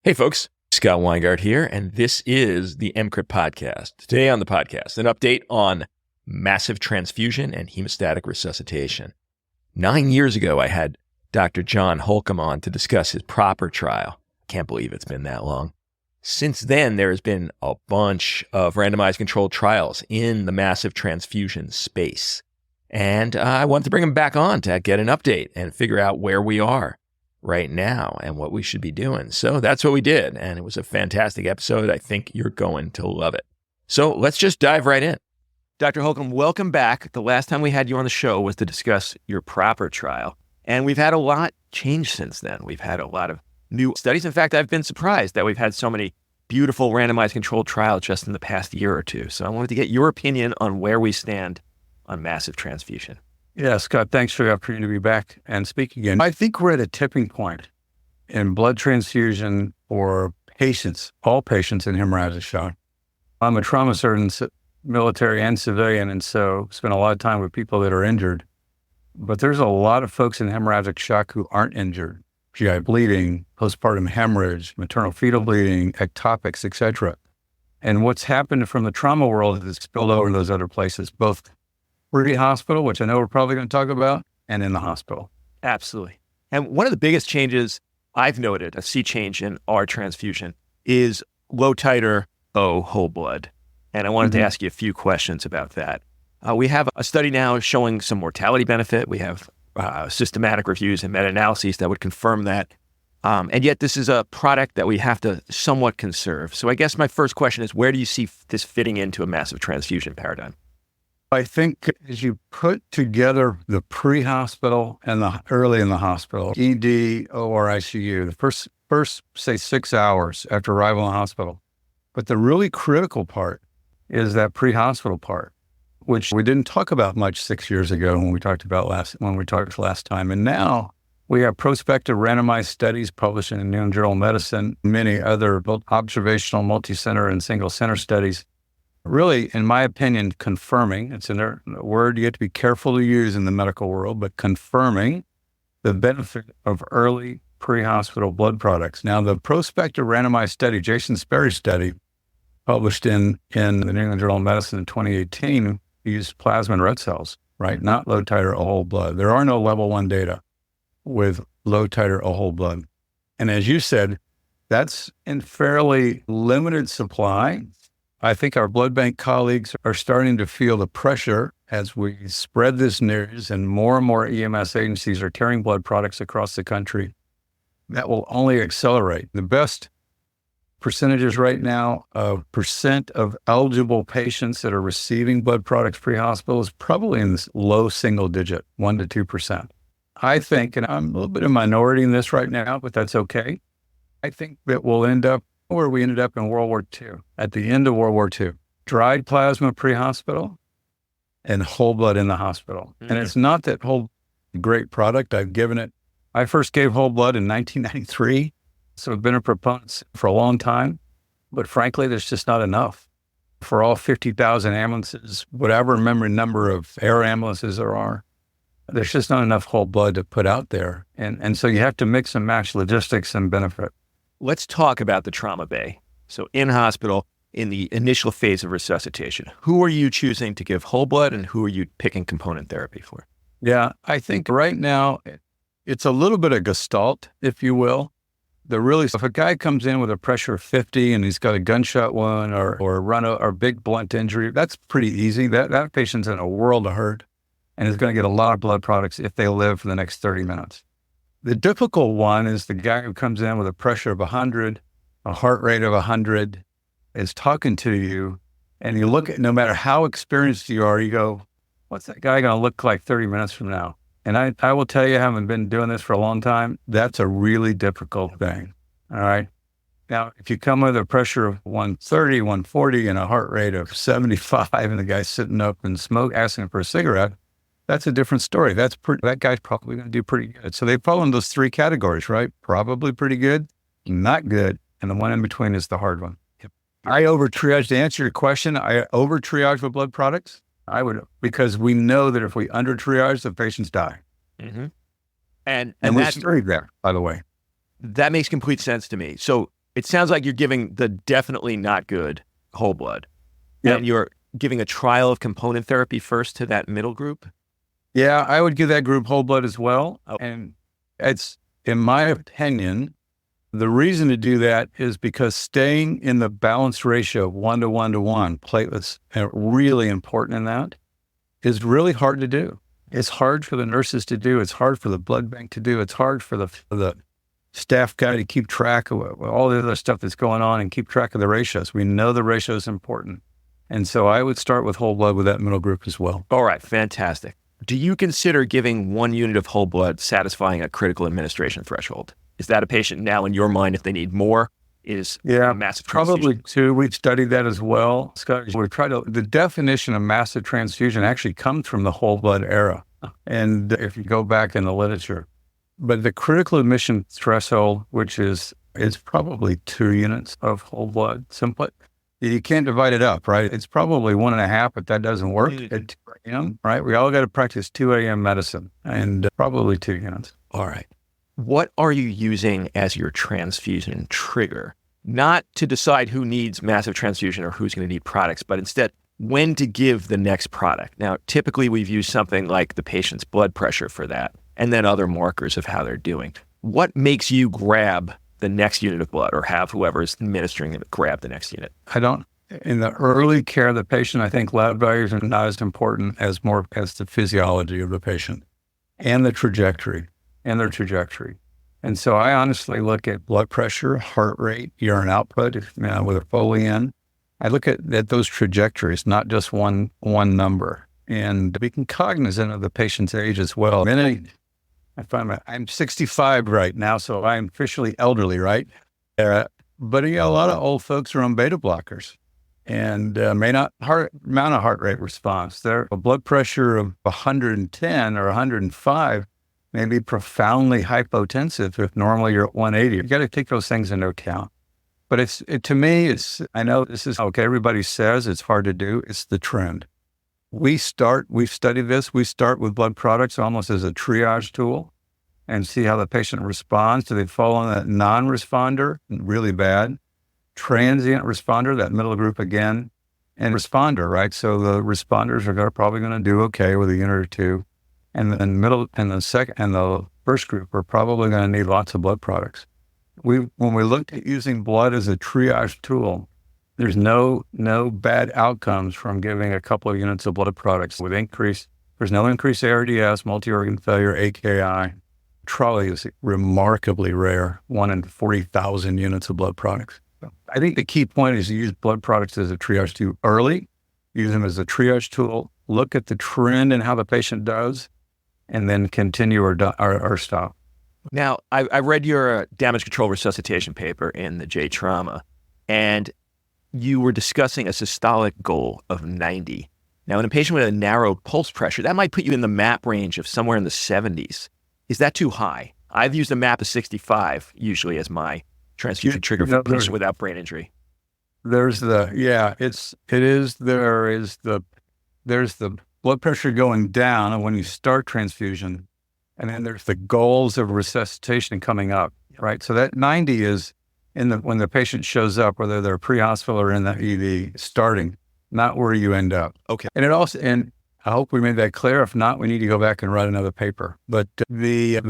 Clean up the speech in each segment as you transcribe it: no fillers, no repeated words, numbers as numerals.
Hey folks, Scott Weingart here, and this is the EMCrit podcast. Today on the podcast, an update on massive transfusion and hemostatic resuscitation. 9 years ago, I had Dr. John Holcomb on to discuss his proper trial. Can't believe it's been that long. Since then, there has been a bunch of randomized controlled trials in the massive transfusion space. And I wanted to bring him back on to get an update and figure out where we are right now and what we should be doing. So that's what we did. And it was a fantastic episode. I think you're going to love it. So let's just dive right in. Dr. Holcomb, welcome back. The last time we had you on the show was to discuss your proper trial. And we've had a lot change since then. We've had a lot of new studies. In fact, I've been surprised that we've had so many beautiful randomized controlled trials just in the past year or two. So I wanted to get your opinion on where we stand on massive transfusion. Yeah, Scott, thanks for the opportunity to be back and speak again. I think we're at a tipping point in blood transfusion for patients, all patients in hemorrhagic shock. I'm a trauma surgeon, military and civilian, and so spend a lot of time with people that are injured. But there's a lot of folks in hemorrhagic shock who aren't injured. GI bleeding, postpartum hemorrhage, maternal fetal bleeding, ectopics, etc. And what's happened from the trauma world is spilled over to those other places, both pre-hospital, which I know we're probably going to talk about, and in the hospital. Absolutely. And one of the biggest changes I've noted, a sea change in our transfusion, is low titer O whole blood. And I wanted to ask you a few questions about that. We have a study now showing some mortality benefit. We have systematic reviews and meta-analyses that would confirm that. And yet this is a product that we have to somewhat conserve. So I guess my first question is, where do you see this fitting into a massive transfusion paradigm? I think as you put together the pre-hospital and the early in the hospital, ED, OR, ICU, the first say 6 hours after arrival in the hospital. But the really critical part is that pre-hospital part, which we didn't talk about much 6 years ago when we talked last time. And now we have prospective randomized studies published in the New England Journal of Medicine, many other both observational, multi-center, and single-center studies. Really, in my opinion, confirming, it's a word you have to be careful to use in the medical world, but confirming the benefit of early pre-hospital blood products. Now, the prospective randomized study, Jason Sperry's study, published in the New England Journal of Medicine in 2018, used plasma and red cells, right? Not low titer or whole blood. There are no level 1 data with low titer or whole blood. And as you said, that's in fairly limited supply. I think our blood bank colleagues are starting to feel the pressure as we spread this news and more EMS agencies are carrying blood products across the country. That will only accelerate. The best percentages right now of percent of eligible patients that are receiving blood products pre-hospital is probably in this low single digit, 1% to 2%. I think, and I'm a little bit of a minority in this right now, but that's okay. I think that we'll end up where we ended up in World War II, at the end of World War II. Dried plasma pre-hospital and whole blood in the hospital. And it's not that whole great product. I first gave whole blood in 1993, so I've been a proponent for a long time. But frankly, there's just not enough. For all 50,000 ambulances, whatever number of air ambulances there are, there's just not enough whole blood to put out there. And so you have to mix and match logistics and benefit. Let's talk about the trauma bay. So in hospital, in the initial phase of resuscitation, who are you choosing to give whole blood and who are you picking component therapy for? Yeah, I think right now it's a little bit of gestalt, if you will. If a guy comes in with a pressure of 50 and he's got a gunshot wound or big blunt injury, that's pretty easy. That patient's in a world of hurt and is going to get a lot of blood products if they live for the next 30 minutes. The difficult one is the guy who comes in with a pressure of 100, a heart rate of 100, is talking to you, and you look at, no matter how experienced you are, you go, what's that guy going to look like 30 minutes from now? And I will tell you, having been doing this for a long time, that's a really difficult thing, all right? Now, if you come with a pressure of 130, 140, and a heart rate of 75, and the guy's sitting up and asking for a cigarette, that's a different story. That guy's probably going to do pretty good. So they fall in those three categories, right? Probably pretty good, not good, and the one in between is the hard one. Yep. I over-triage. To answer your question, I over-triage with blood products. I would, because we know that if we under-triage, the patients die. Mm-hmm. And we studied that, by the way. That makes complete sense to me. So it sounds like you're giving the definitely not good whole blood. Yep. And you're giving a trial of component therapy first to that middle group? Yeah, I would give that group whole blood as well. Oh. And it's, in my opinion, the reason to do that is because staying in the balanced ratio of 1 to 1 to 1, platelets are really important in that, is really hard to do. It's hard for the nurses to do. It's hard for the blood bank to do. It's hard for the staff guy to keep track of all the other stuff that's going on and keep track of the ratios. We know the ratio is important. And so I would start with whole blood with that middle group as well. All right, fantastic. Do you consider giving 1 unit of whole blood satisfying a critical administration threshold? Is that a patient now in your mind, if they need more, is a massive transfusion? Probably 2. We've studied that as well, Scott. The definition of massive transfusion actually comes from the whole blood era. And if you go back in the literature, but the critical admission threshold, which is probably 2 units of whole blood. You can't divide it up, right? It's probably 1.5, but that doesn't work at 2 a.m., right? We all got to practice 2 a.m. medicine, and probably 2 units. All right. What are you using as your transfusion trigger? Not to decide who needs massive transfusion or who's going to need products, but instead when to give the next product. Now, typically we've used something like the patient's blood pressure for that, and then other markers of how they're doing. What makes you grab the next unit of blood, or have whoever is administering it grab the next unit? In the early care of the patient, I think lab values are not as important as the physiology of the patient and their trajectory. And so I honestly look at blood pressure, heart rate, urine output, with a Foley in. I look at those trajectories, not just one number. And being cognizant of the patient's age as well. I'm 65 right now, so I'm officially elderly, right? But a lot of old folks are on beta blockers and mount a heart rate response. Their blood pressure of 110 or 105 may be profoundly hypotensive if normally you're at 180. You got to take those things into account. But to me, I know this is okay. Everybody says it's hard to do. It's the trend. We've studied this. We start with blood products almost as a triage tool and see how the patient responds. Do they fall on that non-responder, really bad, transient responder, that middle group again, and responder, right? So the responders are probably going to do okay with a unit or 2. And then the first group are probably going to need lots of blood products. When we looked at using blood as a triage tool, there's no bad outcomes from giving a couple of units of blood products. There's no increased ARDS, multi-organ failure, AKI. Trolley is remarkably rare, 1 in 40,000 units of blood products. So I think the key point is to use blood products as a triage tool early, use them as a triage tool, look at the trend and how the patient does, and then continue or stop. Now, I read your damage control resuscitation paper in the J Trauma, and you were discussing a systolic goal of 90. Now, in a patient with a narrow pulse pressure, that might put you in the MAP range of somewhere in the 70s. Is that too high? I've used a MAP of 65 usually as my transfusion trigger for a patient without brain injury. There's the blood pressure going down when you start transfusion, and then there's the goals of resuscitation coming up, right? So that 90 is when the patient shows up, whether they're pre-hospital or in the ED, starting, not where you end up. Okay. And I hope we made that clear. If not, we need to go back and write another paper. But the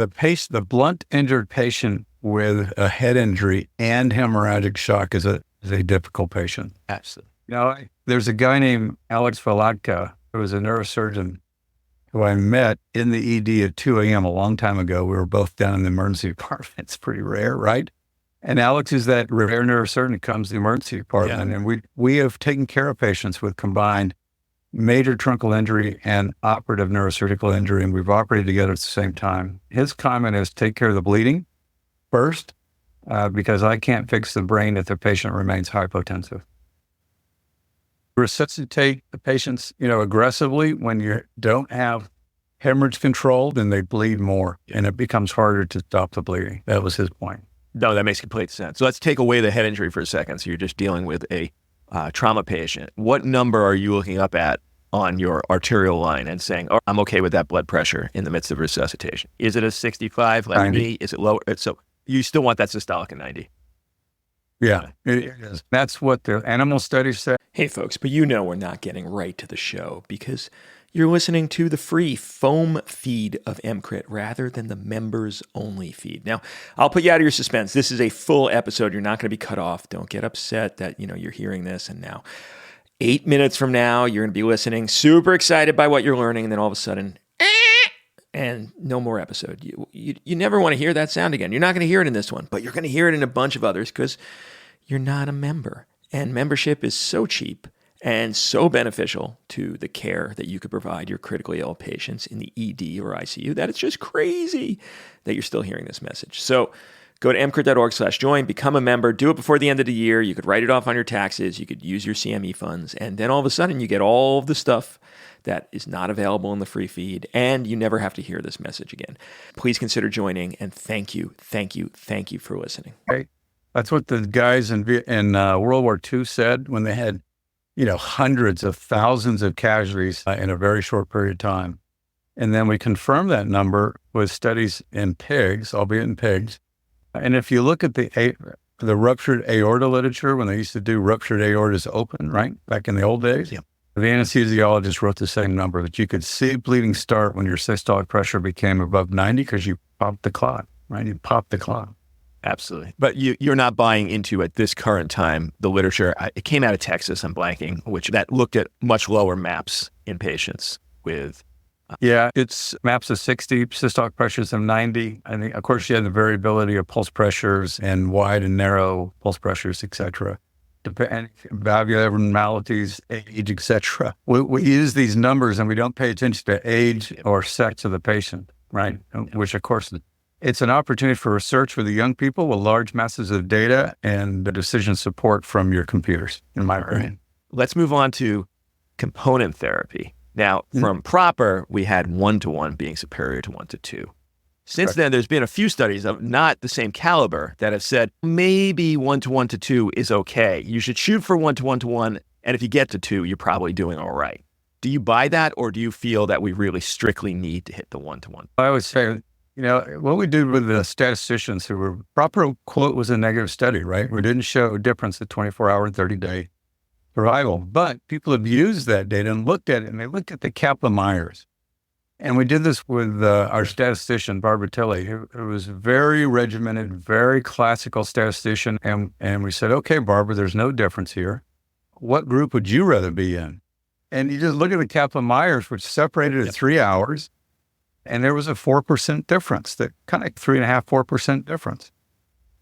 blunt injured patient with a head injury and hemorrhagic shock is a difficult patient. Absolutely. There's a guy named Alex Valatka, who was a neurosurgeon who I met in the ED at 2 a.m. a long time ago. We were both down in the emergency department. It's pretty rare, right? And Alex is that rare neurosurgeon that comes to the emergency department. Yeah. And we have taken care of patients with combined major truncal injury and operative neurosurgical injury, and we've operated together at the same time. His comment is take care of the bleeding first, because I can't fix the brain if the patient remains hypotensive. Resuscitate the patients, aggressively when you don't have hemorrhage control, then they bleed more and it becomes harder to stop the bleeding. That was his point. No, that makes complete sense. So let's take away the head injury for a second. So you're just dealing with a trauma patient. What number are you looking up at on your arterial line and saying, oh, I'm okay with that blood pressure in the midst of resuscitation? Is it a 65 like 90. me? Is it lower? So you still want that systolic at 90? Yeah, it is. That's what the animal studies say. Hey folks, but you know we're not getting right to the show because you're listening to the free foam feed of EMCrit rather than the members only feed. Now, I'll put you out of your suspense. This is a full episode. You're not going to be cut off. Don't get upset that, you're hearing this and now 8 minutes from now, you're going to be listening, super excited by what you're learning, and then all of a sudden, and no more episode. You never want to hear that sound again. You're not going to hear it in this one, but you're going to hear it in a bunch of others because you're not a member. And membership is so cheap and so beneficial to the care that you could provide your critically ill patients in the ED or ICU that it's just crazy that you're still hearing this message. So go to emcrit.org/join, become a member, do it before the end of the year. You could write it off on your taxes. You could use your CME funds. And then all of a sudden you get all of the stuff that is not available in the free feed, and you never have to hear this message again. Please consider joining, and thank you for listening. Okay. That's what the guys in World War II said when they had, hundreds of thousands of casualties in a very short period of time. And then we confirmed that number with studies in pigs, albeit in pigs. And if you look at the ruptured aorta literature, when they used to do ruptured aortas open, right, back in the old days, Yep. The anesthesiologist wrote the same number, that you could see bleeding start when your systolic pressure became above 90 because you popped the clot, right? You popped the clot. Absolutely. But you're not buying into, at this current time, the literature. It came out of Texas, I'm blanking, which that looked at much lower maps in patients with... Yeah, it's maps of 60, systolic pressures of 90. I think, of course, you had the variability of pulse pressures and wide and narrow pulse pressures, et cetera. And valvular abnormalities, age, et cetera. We use these numbers and we don't pay attention to age or sex of the patient, right? Which, of course, it's an opportunity for research with the young people with large masses of data and the decision support from your computers, in my opinion. Let's move on to component therapy. Now, from proper, we had 1-to-1 being superior to 1-to-2. Since then, there's been a few studies of not the same caliber that have said maybe 1-to-1-to-2 is okay. You should shoot for 1-to-1-to-1, and if you get to 2, you're probably doing all right. Do you buy that, or do you feel that we really strictly need to hit the 1-to-1? I always say, what we did with the statisticians who were, proper quote was a negative study, right? We didn't show a difference at 24-hour and 30-day survival, but people have used that data and looked at it, and they looked at the Kaplan-Meiers. And we did this with our statistician, Barbara Tilley, who was very regimented, very classical statistician. And we said, okay, Barbara, there's no difference here. What group would you rather be in? And you just look at the Kaplan-Meiers, which separated at 3 hours, and there was a 4% difference, that kind of 3.5%, 4% difference.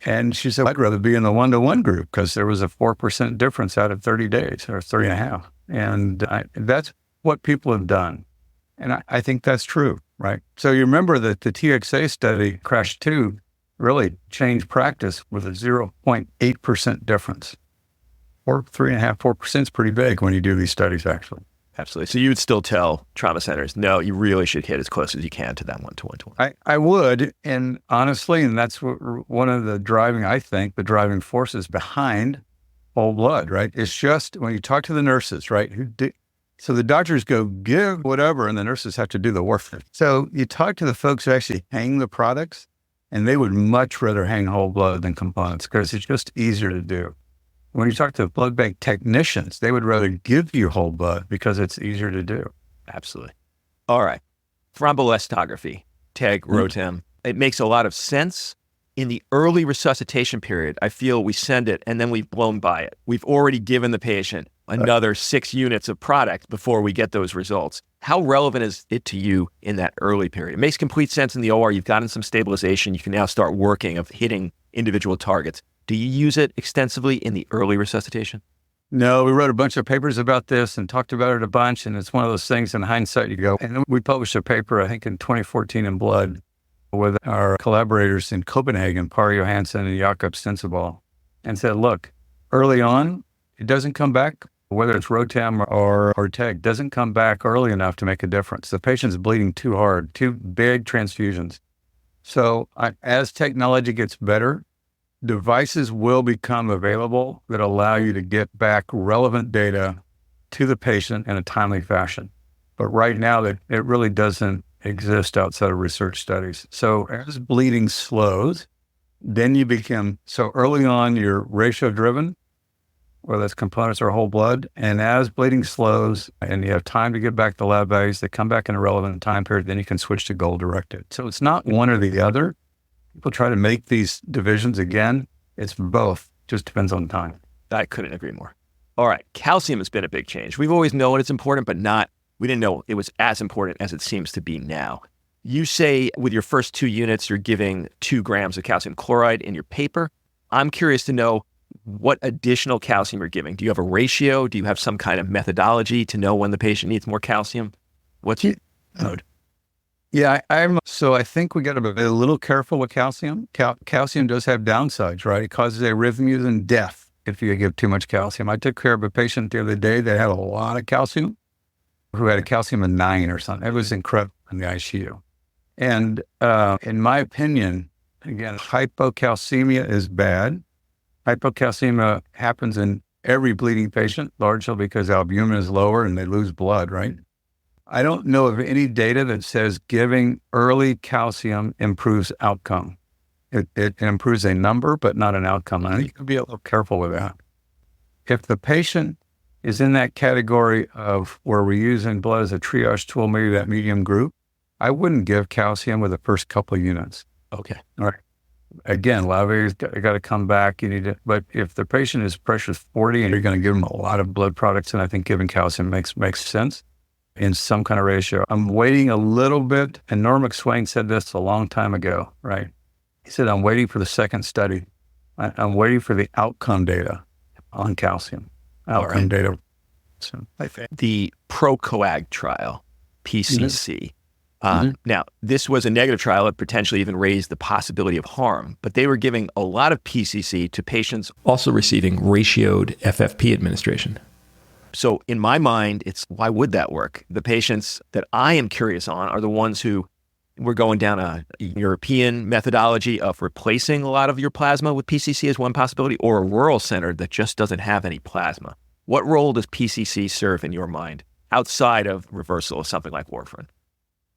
And she said, I'd rather be in the 1-to-1 group because there was a 4% difference out of 30 days or 3.5. And that's what people have done. And I think that's true, right? So you remember that the TXA study, CRASH 2, really changed practice with a 0.8% difference. Or 3.5%, 4% is pretty big when you do these studies, actually. Absolutely. So you would still tell trauma centers, no, you really should hit as close as you can to that 1-to-1-to-1. I would, and honestly, and that's one of the driving forces behind whole blood, right? It's just when you talk to the nurses, right? So the doctors go, give whatever, and the nurses have to do the work. So you talk to the folks who actually hang the products, and they would much rather hang whole blood than components because it's just easier to do. When you talk to blood bank technicians, they would rather give you whole blood because it's easier to do. Absolutely. All right. Thrombolestography, TEG, ROTEM. It makes a lot of sense. In the early resuscitation period, I feel we send it and then we've blown by it. We've already given the patient another 6 units of product before we get those results. How relevant is it to you in that early period? It makes complete sense in the OR. You've gotten some stabilization. You can now start working of hitting individual targets. Do you use it extensively in the early resuscitation? No, we wrote a bunch of papers about this and talked about it a bunch. And it's one of those things in hindsight you go, and then we published a paper, I think in 2014 in Blood with our collaborators in Copenhagen, Par Johansen and Jakob Stensebal, and said, look, early on, it doesn't come back, whether it's ROTEM or TEG, doesn't come back early enough to make a difference. The patient's bleeding too hard, too big transfusions. So as technology gets better, devices will become available that allow you to get back relevant data to the patient in a timely fashion. But right now, it really doesn't exist outside of research studies. So as bleeding slows, then you become, so early on, you're ratio driven, whether it's components or whole blood. And as bleeding slows and you have time to get back to lab values, they come back in a relevant time period, then you can switch to goal directed. So it's not one or the other. People try to make these divisions again. It's both. Just depends on time. I couldn't agree more. All right. Calcium has been a big change. We've always known it's important, but we didn't know it was as important as it seems to be now. You say with your first 2 units, you're giving 2 grams of calcium chloride in your paper. I'm curious to know what additional calcium you're giving. Do you have a ratio? Do you have some kind of methodology to know when the patient needs more calcium? What's your mode? Yeah, so I think we got to be a little careful with calcium. Calcium does have downsides, right? It causes arrhythmias and death if you give too much calcium. I took care of a patient the other day that had a lot of calcium, who had a calcium of 9 or something. It was incredible in the ICU. And in my opinion, again, hypocalcemia is bad. Hypocalcemia happens in every bleeding patient, largely because albumin is lower and they lose blood, right? I don't know of any data that says giving early calcium improves outcome. It improves a number, but not an outcome. And I think you can be a little careful with that. If the patient is in that category of where we're using blood as a triage tool, maybe that medium group, I wouldn't give calcium with the first couple of units. Okay. All right. Again, lava's got to come back. But if the patient is pressure 40 and you're going to give them a lot of blood products, and I think giving calcium makes sense in some kind of ratio. I'm waiting a little bit, and Norm McSwain said this a long time ago, right? He said, I'm waiting for the second study. I'm waiting for the outcome data on calcium. Outcome data. So, the ProCoag trial, PCC. Now, this was a negative trial that potentially even raised the possibility of harm, but they were giving a lot of PCC to patients Also receiving ratioed FFP administration. So in my mind, why would that work? The patients that I am curious on are the ones who were going down a European methodology of replacing a lot of your plasma with PCC as one possibility, or a rural center that just doesn't have any plasma. What role does PCC serve in your mind outside of reversal of something like warfarin?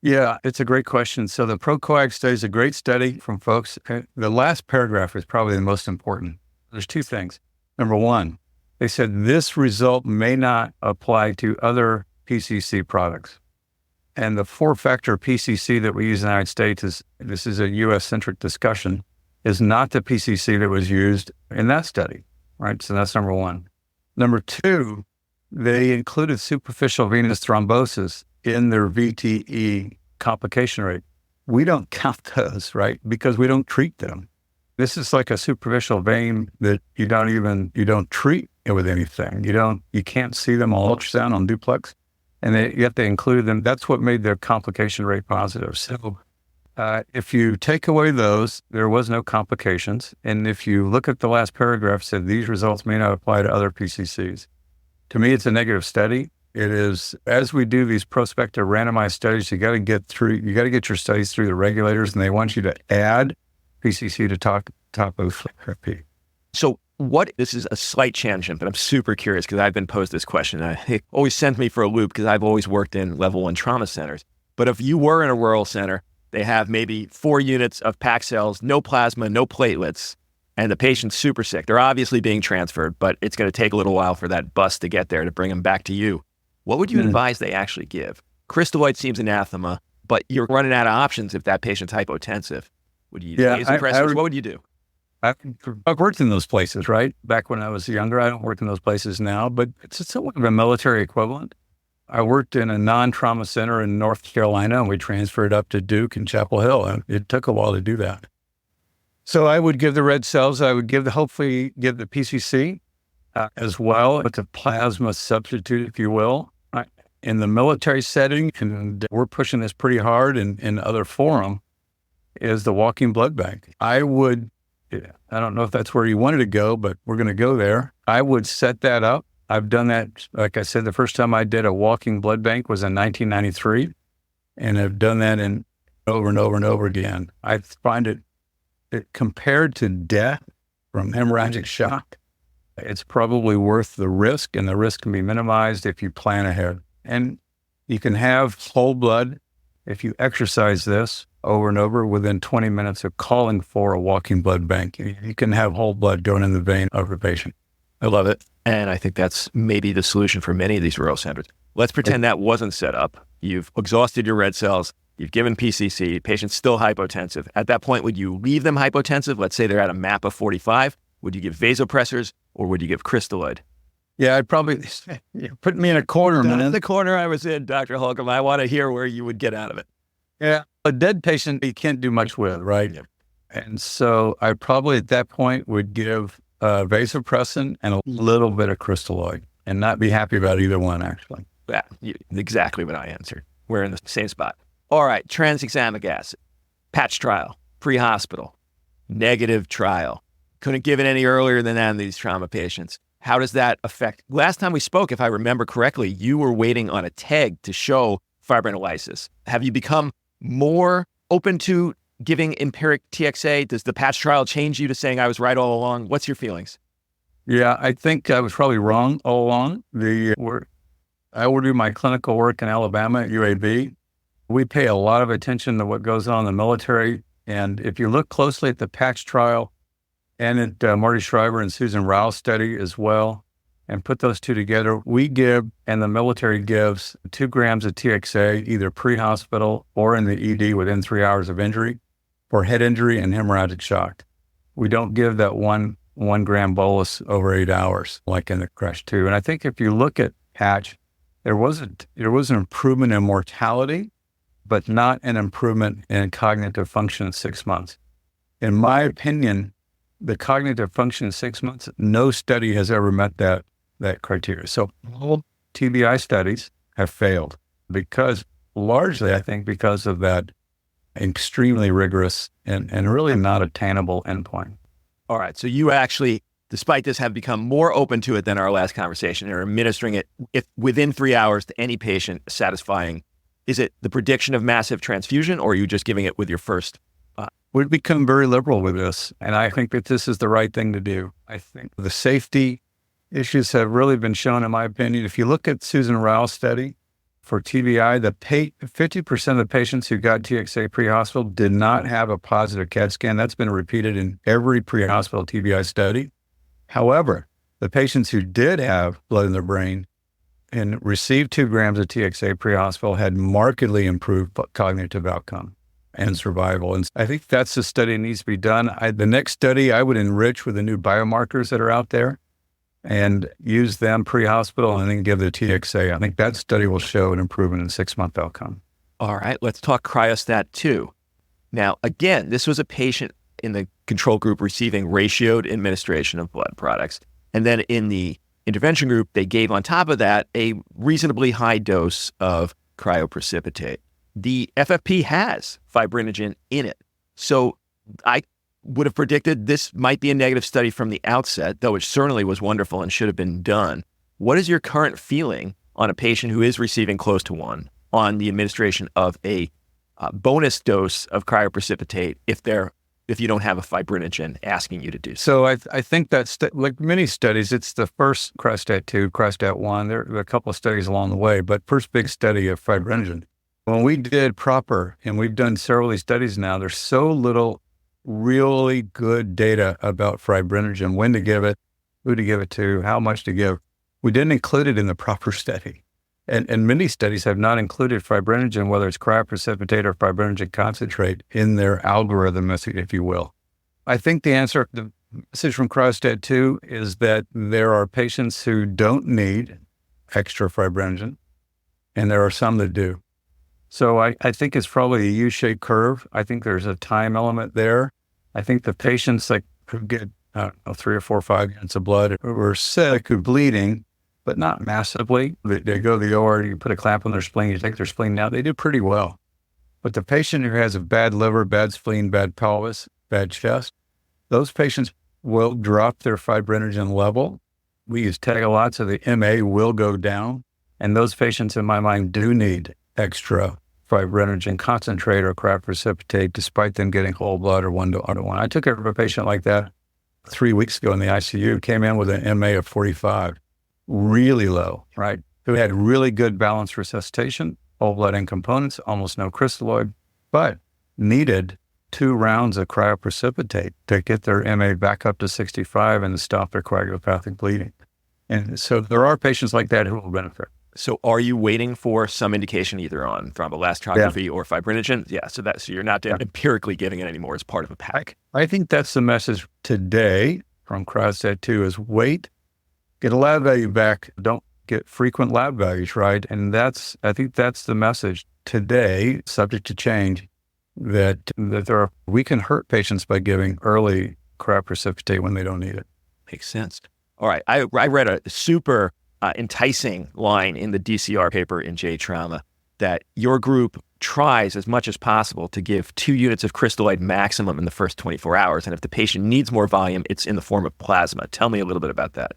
Yeah, it's a great question. So the ProCoag study is a great study from folks. The last paragraph is probably the most important. There's 2 things. Number 1, they said this result may not apply to other PCC products. And the 4-factor PCC that we use in the United States this is a US-centric discussion, is not the PCC that was used in that study, right? So that's number 1. Number 2, they included superficial venous thrombosis in their VTE complication rate. We don't count those, right? Because we don't treat them. This is like a superficial vein that you don't treat it with anything. You can't see them on ultrasound on duplex, and yet they included them. That's what made their complication rate positive. So if you take away those, there was no complications. And if you look at the last paragraph, it said these results may not apply to other PCCs. To me, it's a negative study. It is, as we do these prospective randomized studies, you got to get your studies through the regulators, and they want you to add PCC to topo therapy. So this is a slight tangent, but I'm super curious because I've been posed this question. It always sends me for a loop because I've always worked in level 1 trauma centers. But if you were in a rural center, they have maybe 4 units of packed cells, no plasma, no platelets, and the patient's super sick. They're obviously being transferred, but it's going to take a little while for that bus to get there to bring them back to you. What would you advise they actually give? Crystalloid seems anathema, but you're running out of options if that patient's hypotensive. Would you use suppressants? What would you do? I've worked in those places, right? Back when I was younger, I don't work in those places now, but it's somewhat of a military equivalent. I worked in a non-trauma center in North Carolina, and we transferred up to Duke and Chapel Hill, and it took a while to do that. So I would give the red cells. I would hopefully give the PCC as well. It's a plasma substitute, if you will. In the military setting, and we're pushing this pretty hard in other forum, is the walking blood bank. I don't know if that's where you wanted to go, but we're going to go there. I would set that up. I've done that. Like I said, the first time I did a walking blood bank was in 1993, and I've done that over and over and over again. I find it compared to death from hemorrhagic shock, it's probably worth the risk, and the risk can be minimized if you plan ahead. And you can have whole blood If you exercise this over and over, within 20 minutes of calling for a walking blood bank, you can have whole blood going in the vein of the patient. I love it. And I think that's maybe the solution for many of these rural centers. Let's pretend that wasn't set up. You've exhausted your red cells. You've given PCC. Patient's still hypotensive. At that point, would you leave them hypotensive? Let's say they're at a MAP of 45. Would you give vasopressors or would you give crystalloid? Yeah, I'd probably put me in a corner, man. That's the corner I was in, Dr. Holcomb. I want to hear where you would get out of it. Yeah. A dead patient, you can't do much with, right? Yep. And so I probably at that point would give vasopressin and a little bit of crystalloid and not be happy about either one, actually. Yeah, exactly what I answered. We're in the same spot. All right, tranexamic acid, patch trial, pre-hospital, negative trial. Couldn't give it any earlier than that in these trauma patients. How does that affect? Last time we spoke, if I remember correctly, you were waiting on a TEG to show fibrinolysis. Have you become more open to giving empiric TXA? Does the patch trial change you to saying I was right all along? What's your feelings? Yeah, I think I was probably wrong all along. I would do my clinical work in Alabama at UAB. We pay a lot of attention to what goes on in the military. And if you look closely at the patch trial and at Marty Schreiber and Susan Rao's study as well, and put those two together, we give, and the military gives, 2 grams of TXA, either pre-hospital or in the ED within 3 hours of injury for head injury and hemorrhagic shock. We don't give that one gram bolus over 8 hours like in the CRUSH 2. And I think if you look at patch, there was an improvement in mortality, but not an improvement in cognitive function in 6 months. In my opinion, the cognitive function in 6 months, no study has ever met that criteria. So all TBI studies have failed because largely, I think, because of that extremely rigorous and really not attainable endpoint. All right. So you actually, despite this, have become more open to it than our last conversation and are administering it if within 3 hours to any patient satisfying. Is it the prediction of massive transfusion, or are you just giving it with your first? We've become very liberal with this, and I think that this is the right thing to do. I think the safety issues have really been shown, in my opinion. If you look at Susan Rao's study for TBI, 50% of the patients who got TXA pre-hospital did not have a positive CAT scan. That's been repeated in every pre-hospital TBI study. However, the patients who did have blood in their brain and received 2 grams of TXA pre-hospital had markedly improved cognitive outcome and survival. And I think that's the study that needs to be done. The next study, I would enrich with the new biomarkers that are out there and use them pre-hospital and then give the TXA. I think that study will show an improvement in 6-month outcome. All right, let's talk cryostat 2. Now, again, this was a patient in the control group receiving ratioed administration of blood products. And then in the intervention group, they gave on top of that a reasonably high dose of cryoprecipitate. The FFP has fibrinogen in it. So I would have predicted this might be a negative study from the outset, though it certainly was wonderful and should have been done. What is your current feeling on a patient who is receiving close to 1 on the administration of a bonus dose of cryoprecipitate if you don't have a fibrinogen asking you to do so? So I think that's like many studies, it's the first cryostat 2, cryostat 1. There are a couple of studies along the way, but first big study of fibrinogen. When we did proper, and we've done several of these studies now, there's so little really good data about fibrinogen, when to give it, who to give it to, how much to give. We didn't include it in the proper study. And many studies have not included fibrinogen, whether it's cryoprecipitate or fibrinogen concentrate, in their algorithm, if you will. I think the message from cryostat 2 is that there are patients who don't need extra fibrinogen, and there are some that do. So I think it's probably a U-shaped curve. I think there's a time element there. I think the patients who get 3 or 4 or 5 units of blood who are sick, who are bleeding, but not massively. They go to the OR, you put a clamp on their spleen, you take their spleen out, they do pretty well. But the patient who has a bad liver, bad spleen, bad pelvis, bad chest, those patients will drop their fibrinogen level. We use TEG a lot, so the MA will go down. And those patients, in my mind, do need extra fibrinogen concentrate or cryoprecipitate, despite them getting whole blood or 1:1. I took care of a patient like that 3 weeks ago in the ICU, came in with an MA of 45, really low, right? Who had really good balanced resuscitation, whole blood end components, almost no crystalloid, but needed 2 rounds of cryoprecipitate to get their MA back up to 65 and stop their coagulopathic bleeding. And so there are patients like that who will benefit. So are you waiting for some indication either on thromboelastography or fibrinogen? Yeah, so you're not empirically giving it anymore as part of a pack. I think that's the message today from Cryostat 2 is wait, get a lab value back, don't get frequent lab values, right? And I think that's the message today, subject to change, that we can hurt patients by giving early cryoprecipitate when they don't need it. Makes sense. All right, I read a super enticing line in the DCR paper in J Trauma that your group tries as much as possible to give 2 units of crystalloid maximum in the first 24 hours. And if the patient needs more volume, it's in the form of plasma. Tell me a little bit about that.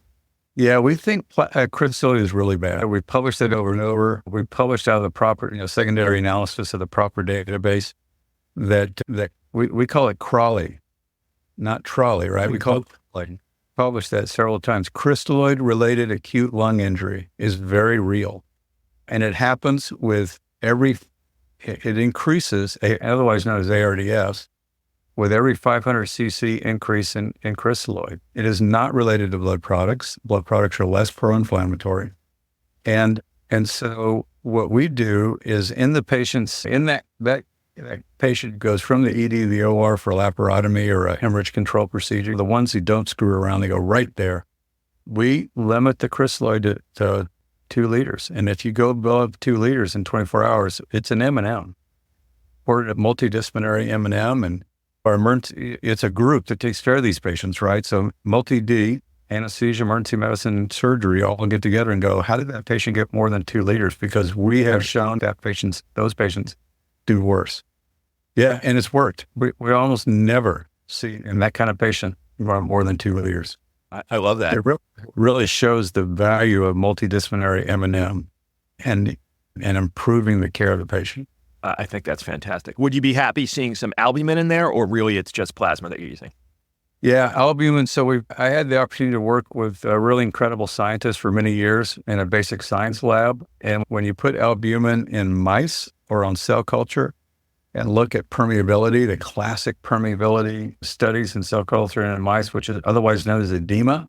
Yeah, we think crystalloid is really bad. We published it over and over. We published out of the proper, secondary analysis of the proper database that we call it Crawley, not trolley, right? We call it Crawley. Published that several times. Crystalloid-related acute lung injury is very real. And it happens with it increases, otherwise known as ARDS, with every 500 cc increase in crystalloid. It is not related to blood products. Blood products are less pro-inflammatory. And so what we do is in the patients, in that patient goes from the ED to the OR for a laparotomy or a hemorrhage control procedure. The ones who don't screw around, they go right there. We limit the crystalloid to 2 liters. And if you go above 2 liters in 24 hours, it's an M&M. Or a multidisciplinary M&M. And our emergency, it's a group that takes care of these patients, right? So multi-D, anesthesia, emergency medicine, surgery, all get together and go, how did that patient get more than 2 liters? Because we have shown that those patients do worse. Yeah, and it's worked. We almost never see in that kind of patient run more than 2 liters. I love that. It really shows the value of multidisciplinary M&M and improving the care of the patient. I think that's fantastic. Would you be happy seeing some albumin in there, or really it's just plasma that you're using? Yeah, albumin. So I had the opportunity to work with really incredible scientists for many years in a basic science lab. And when you put albumin in mice or on cell culture and look at permeability, the classic permeability studies in cell culture and in mice, which is otherwise known as edema,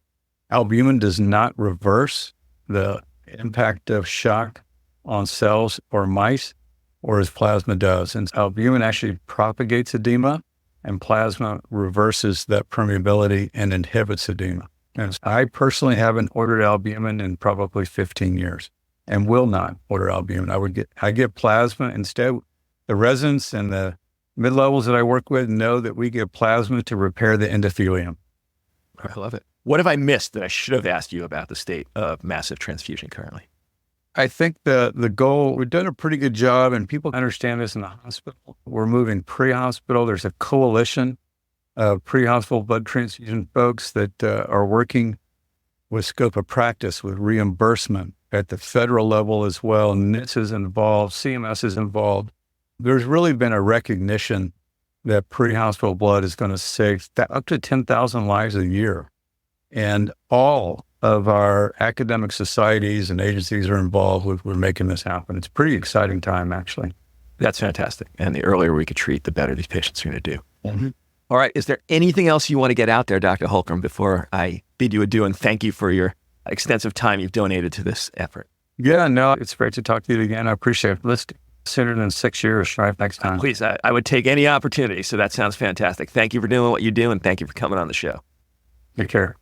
albumin does not reverse the impact of shock on cells or mice, whereas plasma does. And albumin actually propagates edema, and plasma reverses that permeability and inhibits edema. And I personally haven't ordered albumin in probably 15 years and will not order albumin. I get plasma instead. The residents and the mid-levels that I work with know that we give plasma to repair the endothelium. I love it. What have I missed that I should have asked you about the state of massive transfusion currently? I think the goal, we've done a pretty good job, and people understand this in the hospital. We're moving pre-hospital. There's a coalition of pre-hospital blood transfusion folks that are working with scope of practice, with reimbursement at the federal level as well. NITS is involved, CMS is involved. There's really been a recognition that pre-hospital blood is going to save up to 10,000 lives a year. And all of our academic societies and agencies are involved with making this happen. It's a pretty exciting time, actually. That's fantastic. And the earlier we could treat, the better these patients are going to do. Mm-hmm. All right. Is there anything else you want to get out there, Dr. Holcomb, before I bid you adieu and thank you for your extensive time you've donated to this effort? Yeah, no, it's great to talk to you again. I appreciate it. Let's do sooner than 6 years. Try next time. Please, I would take any opportunity. So that sounds fantastic. Thank you for doing what you do, and thank you for coming on the show. Take care.